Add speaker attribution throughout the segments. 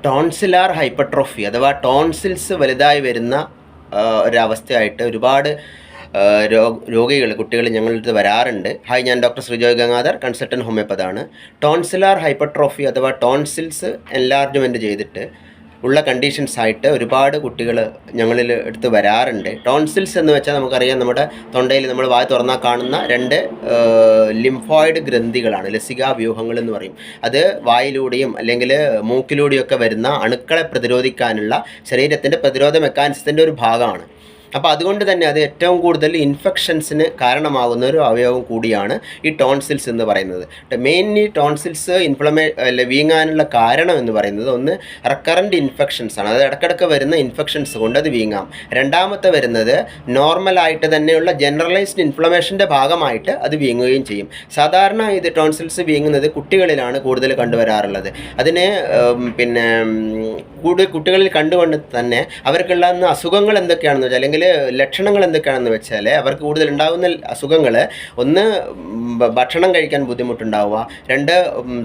Speaker 1: Tonsillar hypertrophy അഥവാ tonsils വലുതായി വരുന്ന ഒരവസ്ഥയായിട്ട് ഒരുപാട് രോഗികൾ കുട്ടികൾ ഞങ്ങളുടെ അടുത്ത് വരാറുണ്ട്. ഹായ്, ഞാൻ ഡോക്ടർ ശ്രീജോയ് ഗംഗാധർ, കൺസൾട്ടൻറ്റ് ഹോമിയോപ്പതാണ്. ടോൺസിലാർ ഹൈപ്പർട്രോഫി അഥവാ ടോൺസിൽസ് എൻലാർജ്മെൻറ്റ് ചെയ്തിട്ട് ഉള്ള കണ്ടീഷൻസ് ആയിട്ട് ഒരുപാട് കുട്ടികൾ ഞങ്ങളിൽ അടുത്ത് വരാറുണ്ട്. ടോൺസിൽസ് എന്ന് വെച്ചാൽ നമുക്കറിയാം, നമ്മുടെ തൊണ്ടയിൽ നമ്മൾ വായ തുറന്നാൽ കാണുന്ന രണ്ട് ലിംഫോയിഡ് ഗ്രന്ഥികളാണ്, ലസികാ വ്യൂഹങ്ങൾ എന്ന് പറയും. അത് വായിലൂടെയും അല്ലെങ്കിൽ മൂക്കിലൂടെയൊക്കെ വരുന്ന അണുക്കളെ പ്രതിരോധിക്കാനുള്ള ശരീരത്തിൻ്റെ പ്രതിരോധ മെക്കാനിസത്തിൻ്റെ ഒരു ഭാഗമാണ്. അപ്പോൾ അതുകൊണ്ട് തന്നെ അത് ഏറ്റവും കൂടുതൽ ഇൻഫെക്ഷൻസിന് കാരണമാകുന്ന ഒരു അവയവം കൂടിയാണ് ഈ ടോൺസിൽസ് എന്ന് പറയുന്നത്. മെയിൻലി ടോൺസിൽസ് വീങ്ങാനുള്ള കാരണം എന്ന് പറയുന്നത് ഒന്ന് റെക്കറൻറ്റ് ഇൻഫെക്ഷൻസ് ആണ്. അത് ഇടയ്ക്കിടയ്ക്ക് വരുന്ന ഇൻഫെക്ഷൻസ് കൊണ്ട് അത് വീങ്ങാം. രണ്ടാമത്തെ വരുന്നത് നോർമലായിട്ട് തന്നെയുള്ള ജനറലൈസ്ഡ് ഇൻഫ്ലമേഷൻ്റെ ഭാഗമായിട്ട് അത് വീങ്ങുകയും ചെയ്യും. സാധാരണ ഇത് ടോൺസിൽസ് വീങ്ങുന്നത് കുട്ടികളിലാണ് കൂടുതൽ കണ്ടുവരാറുള്ളത്. അതിന് കുട്ടികളിൽ കണ്ടുകൊണ്ട് തന്നെ അവർക്കുള്ള അസുഖങ്ങൾ എന്തൊക്കെയാണെന്ന് വെച്ചാൽ, അല്ലെങ്കിൽ ലക്ഷണങ്ങൾ എന്തൊക്കെയാണെന്ന് വെച്ചാൽ, അവർക്ക് കൂടുതൽ ഉണ്ടാകുന്ന അസുഖങ്ങൾ ഒന്ന് ഭക്ഷണം കഴിക്കാൻ ബുദ്ധിമുട്ടുണ്ടാവുക, രണ്ട്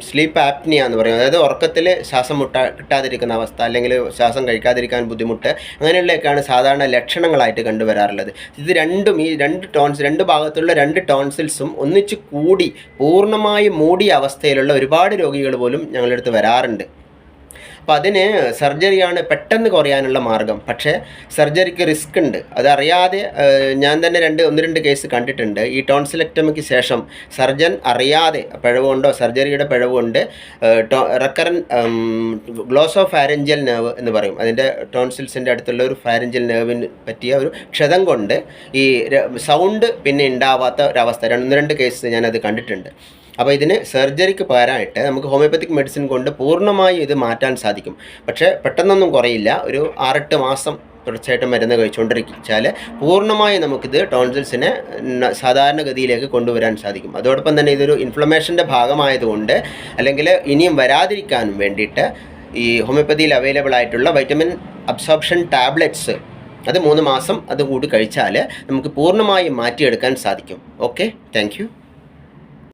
Speaker 1: സ്ലീപ്പ് ആപ്നിയ എന്ന് പറയും, അതായത് ഉറക്കത്തിൽ ശ്വാസം കിട്ടാതിരിക്കുന്ന അവസ്ഥ, അല്ലെങ്കിൽ ശ്വാസം കഴിക്കാതിരിക്കാൻ ബുദ്ധിമുട്ട്, അങ്ങനെയുള്ളതൊക്കെയാണ് സാധാരണ ലക്ഷണങ്ങളായിട്ട് കണ്ടുവരാറുള്ളത്. ഇത് രണ്ടും ഈ രണ്ട് ഭാഗത്തുള്ള രണ്ട് ടോൺസിൽസും ഒന്നിച്ച് കൂടി പൂർണ്ണമായി മൂടിയ അവസ്ഥയിലുള്ള ഒരുപാട് രോഗികൾ പോലും ഞങ്ങളുടെ അടുത്ത് വരാറുണ്ട്. അപ്പോൾ അതിന് സർജറിയാണ് പെട്ടെന്ന് കുറയാനുള്ള മാർഗം. പക്ഷേ സർജറിക്ക് റിസ്ക് ഉണ്ട്. അതറിയാതെ ഞാൻ തന്നെ ഒന്ന് രണ്ട് കേസ് കണ്ടിട്ടുണ്ട്. ഈ ടോൺസിലെക്ടമിക്ക് ശേഷം സർജൻ അറിയാതെ പിഴവുകൊണ്ടോ സർജറിയുടെ പിഴവുകൊണ്ട് ഗ്ലോസോ ഫാരഞ്ചൽ നെർവ് എന്ന് പറയും, അതിൻ്റെ ടോൺസിൽസിൻ്റെ അടുത്തുള്ള ഒരു ഫാരഞ്ചൽ നെർവിന് പറ്റിയ ഒരു ക്ഷതം കൊണ്ട് ഈ സൗണ്ട് പിന്നെ ഉണ്ടാവാത്ത ഒരവസ്ഥ ഒന്ന് രണ്ട് കേസ് ഞാനത് കണ്ടിട്ടുണ്ട്. അപ്പോൾ ഇതിന് സർജറിക്ക് പകരമായിട്ട് നമുക്ക് ഹോമിയോപ്പത്തിക് മെഡിസിൻ കൊണ്ട് പൂർണ്ണമായി ഇത് മാറ്റാൻ സാധിക്കും. പക്ഷേ പെട്ടെന്നൊന്നും കുറയില്ല. ഒരു 6-8 മാസം തുടർച്ചയായിട്ട് മരുന്ന് കഴിച്ചുകൊണ്ടിരിച്ചാൽ പൂർണ്ണമായി നമുക്കിത് ടോൺസിൽസിനെ സാധാരണഗതിയിലേക്ക് കൊണ്ടുവരാൻ സാധിക്കും. അതോടൊപ്പം തന്നെ ഇതൊരു ഇൻഫ്ലമേഷൻ്റെ ഭാഗമായതുകൊണ്ട്, അല്ലെങ്കിൽ ഇനിയും വരാതിരിക്കാനും വേണ്ടിയിട്ട് ഈ ഹോമിയോപ്പതിയിൽ അവൈലബിൾ ആയിട്ടുള്ള വൈറ്റമിൻ അബ്സോർപ്ഷൻ ടാബ്ലറ്റ്സ് അത് 3 മാസം അതുകൂടി കഴിച്ചാൽ നമുക്ക് പൂർണ്ണമായും മാറ്റിയെടുക്കാൻ സാധിക്കും. Okay, thank you.